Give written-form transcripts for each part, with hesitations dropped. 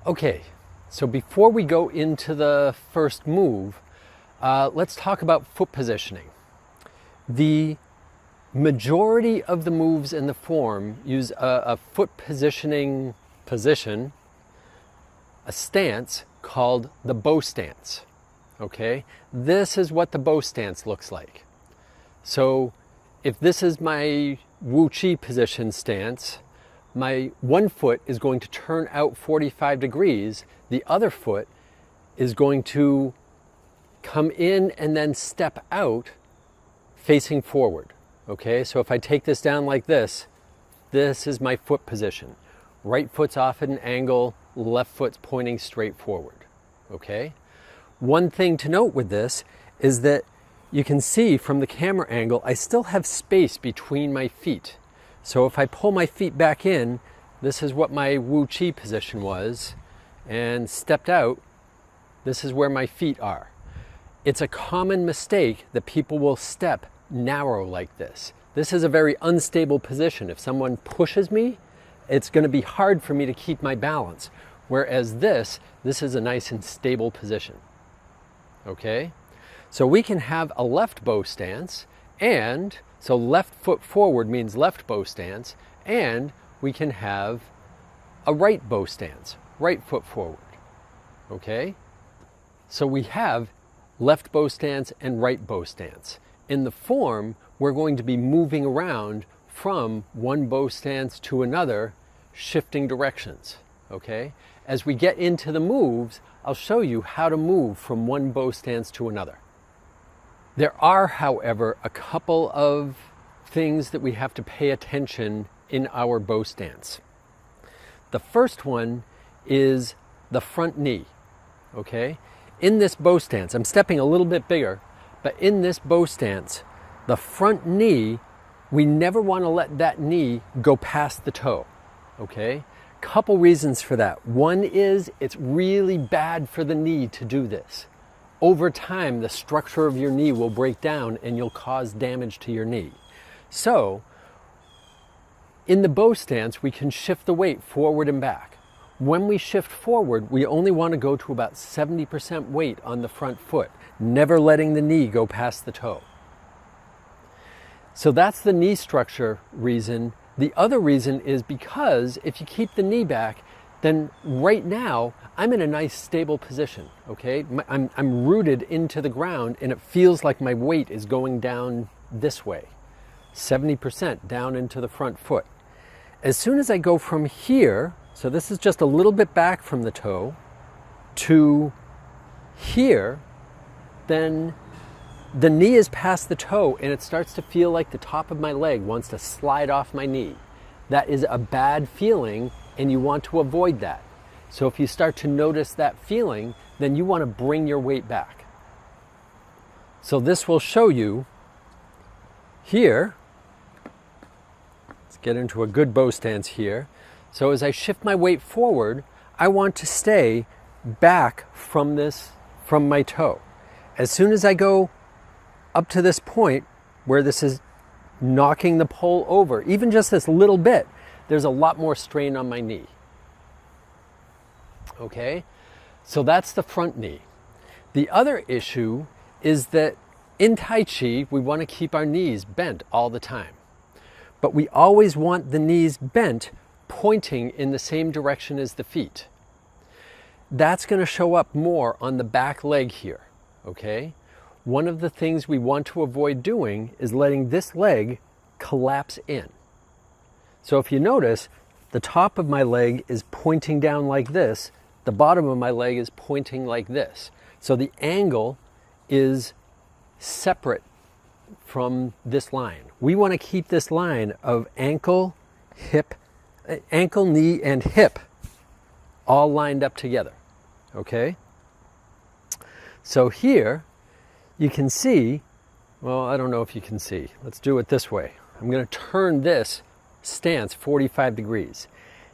Okay, so before we go into the first move, let's talk about foot positioning. The majority of the moves in the form use a foot positioning position, a stance called the bow stance. Okay, this is what the bow stance looks like. So if this is my Wu Chi position stance, my one foot is going to turn out 45 degrees, the other foot is going to come in and then step out facing forward. Okay, so if I take this down like this is my foot position. Right foot's off at an angle, left foot's pointing straight forward. Okay, one thing to note with this is that you can see from the camera angle, I still have space between my feet. So if I pull my feet back in, this is what my Wu Chi position was, and stepped out, this is where my feet are. It's a common mistake that people will step narrow like this. This is a very unstable position. If someone pushes me, it's going to be hard for me to keep my balance. Whereas this is a nice and stable position. Okay? So we can have a left bow stance, and so left foot forward means left bow stance, and we can have a right bow stance, right foot forward. Okay? So we have left bow stance and right bow stance. In the form, we're going to be moving around from one bow stance to another, shifting directions. Okay? As we get into the moves, I'll show you how to move from one bow stance to another. There are, however, a couple of things that we have to pay attention in our bow stance. The first one is the front knee. Okay? In this bow stance, I'm stepping a little bit bigger, but in this bow stance, the front knee, we never want to let that knee go past the toe. Okay? Couple reasons for that. One is it's really bad for the knee to do this. Over time, the structure of your knee will break down and you'll cause damage to your knee. So, in the bow stance, we can shift the weight forward and back. When we shift forward, we only want to go to about 70% weight on the front foot, never letting the knee go past the toe. So that's the knee structure reason. The other reason is because if you keep the knee back, then right now I'm in a nice stable position, okay? I'm rooted into the ground and it feels like my weight is going down this way, 70% down into the front foot. As soon as I go from here, so this is just a little bit back from the toe, to here, then the knee is past the toe and it starts to feel like the top of my leg wants to slide off my knee. That is a bad feeling and you want to avoid that. So if you start to notice that feeling, then you want to bring your weight back. So this will show you here. Let's get into a good bow stance here. So as I shift my weight forward, I want to stay back from my toe. As soon as I go up to this point where this is knocking the pole over, even just this little bit, there's a lot more strain on my knee. Okay, so that's the front knee. The other issue is that in Tai Chi, we want to keep our knees bent all the time. But we always want the knees bent, pointing in the same direction as the feet. That's going to show up more on the back leg here, okay? One of the things we want to avoid doing is letting this leg collapse in. So if you notice, the top of my leg is pointing down like this, the bottom of my leg is pointing like this. So the angle is separate from this line. We want to keep this line of ankle, knee, and hip all lined up together, okay? So here, you can see, well, I don't know if you can see. Let's do it this way. I'm going to turn this stance 45 degrees.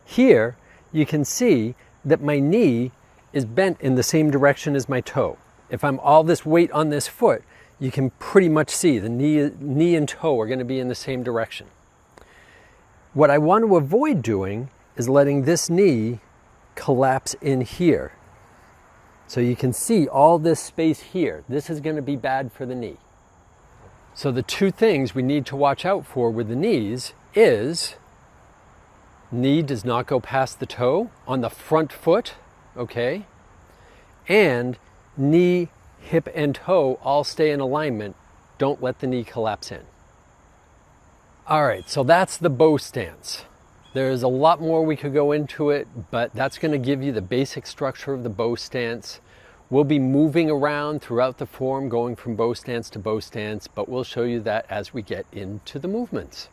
Here, you can see that my knee is bent in the same direction as my toe. If I'm all this weight on this foot, you can pretty much see the knee and toe are going to be in the same direction. What I want to avoid doing is letting this knee collapse in here. So you can see all this space here. This is going to be bad for the knee. So the two things we need to watch out for with the knees is knee does not go past the toe on the front foot, okay? And knee, hip, and toe all stay in alignment. Don't let the knee collapse in. All right, so that's the bow stance. There's a lot more we could go into it, but that's going to give you the basic structure of the bow stance. We'll be moving around throughout the form, going from bow stance to bow stance, but we'll show you that as we get into the movements.